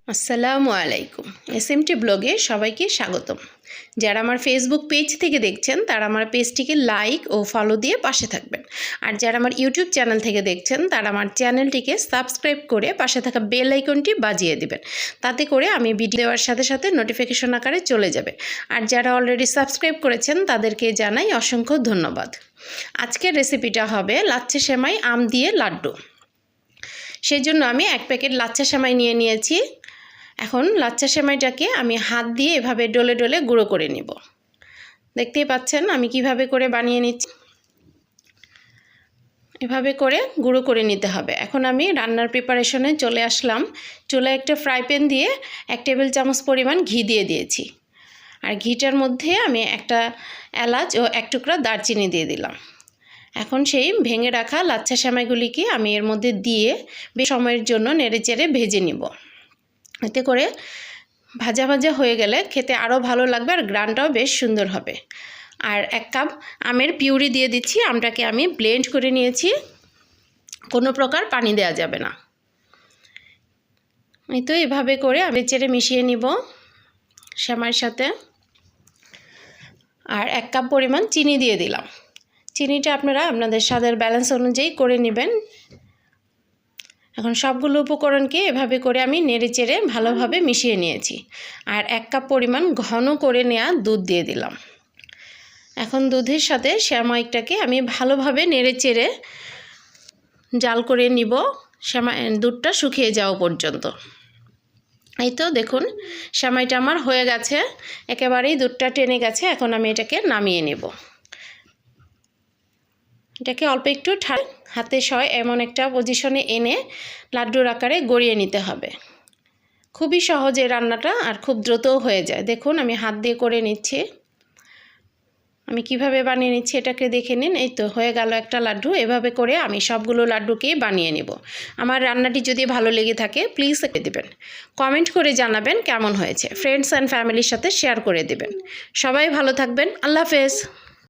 আসসালামু আলাইকুম। এসএমটি ব্লগে সবাইকে স্বাগতম। যারা আমার ফেসবুক পেজ থেকে দেখছেন তারা আমার পেজটিকে লাইক ও ফলো দিয়ে পাশে থাকবেন, আর যারা আমার ইউটিউব চ্যানেল থেকে দেখছেন তারা আমার চ্যানেলটিকে সাবস্ক্রাইব করে পাশে থাকা বেল আইকনটি বাজিয়ে দিবেন। তাতে করে আমি ভিডিও দেওয়ার সাথে সাথে নোটিফিকেশন আকারে চলে যাবে। আর যারা অলরেডি সাবস্ক্রাইব করেছেন তাদেরকে জানাই অসংখ্য ধন্যবাদ। আজকের রেসিপিটা হবে লাচ্ছা সেমাই আম দিয়ে লাড্ডু। সেই জন্য আমি 1 প্যাকেট লাচ্ছা সেমাই নিয়ে নিয়েছি। এখন লাচ্ছা সেমাইটাকে আমি হাত দিয়ে এভাবে ডলে ডলে গুঁড়ো করে নিব। দেখতেই পাচ্ছেন আমি কিভাবে করে বানিয়ে নিচ্ছি। এভাবে করে গুঁড়ো করে নিতে হবে। এখন আমি রান্নার প্রিপারেশনে চলে আসলাম। চুলায় একটা ফ্রাই প্যান দিয়ে 1 টেবিল চামচ পরিমাণ ঘি দিয়ে দিয়েছি। আর ঘিটার মধ্যে আমি একটা এলাচ ও 1 টুকরা দারচিনি দিয়ে দিলাম। এখন সেই ভেঙে রাখা লাচ্ছা সেমাইগুলিকে আমি এর মধ্যে দিয়ে বেশ সময়ের জন্য নেড়েচেড়ে ভেজে নিব। এতে করে ভাজা ভাজা হয়ে গেলে খেতে আরও ভালো লাগবে আর গ্রানটাও বেশ সুন্দর হবে। আর 1 কাপ আমের পিউরি দিয়ে দিচ্ছি। আমটাকে আমি ব্লেন্ড করে নিয়েছি, কোনো প্রকার পানি দেওয়া যাবে না। এই তো এভাবে করে আমি চেড়ে মিশিয়ে নিব সেমাইয়ের সাথে। আর 1 কাপ পরিমাণ চিনি দিয়ে দিলাম। চিনিটা আপনারা আপনাদের স্বাদের ব্যালেন্স অনুযায়ী করে নেবেন। এখন সবগুলো উপকরণকে এভাবে করে আমি নেড়েচেড়ে ভালোভাবে মিশিয়ে নিয়েছি। আর 1 কাপ পরিমাণ ঘন করে নেওয়া দুধ দিয়ে দিলাম। এখন দুধের সাথে সেমাইটাকে আমি ভালোভাবে নেড়েচেড়ে জাল করে নিব, দুধটা শুকিয়ে যাওয়া পর্যন্ত। এই তো দেখুন সেমাইটা আমার হয়ে গেছে, একেবারেই দুধটা টেনে গেছে। এখন আমি এটাকে নামিয়ে নেব। এটাকে অল্প একটু হাতে সয় এমন একটা পজিশনে এনে লাড্ডুর আকারে গড়িয়ে নিতে হবে। খুবই সহজ এই রান্নাটা আর খুব দ্রুতও হয়ে যায়। দেখুন আমি হাত দিয়ে করে নিচ্ছি। আমি কিভাবে বানিয়ে নিচ্ছি এটাকে দেখে নিন। এই তো হয়ে গেল একটা লাড্ডু। এভাবে করে আমি সবগুলো লাড্ডুকেই বানিয়ে নেব। আমার রান্নাটি যদি ভালো লেগে থাকে প্লিজ দেবেন, কমেন্ট করে জানাবেন কেমন হয়েছে। ফ্রেন্ডস অ্যান্ড ফ্যামিলির সাথে শেয়ার করে দেবেন। সবাই ভালো থাকবেন। আল্লাহ হাফেজ।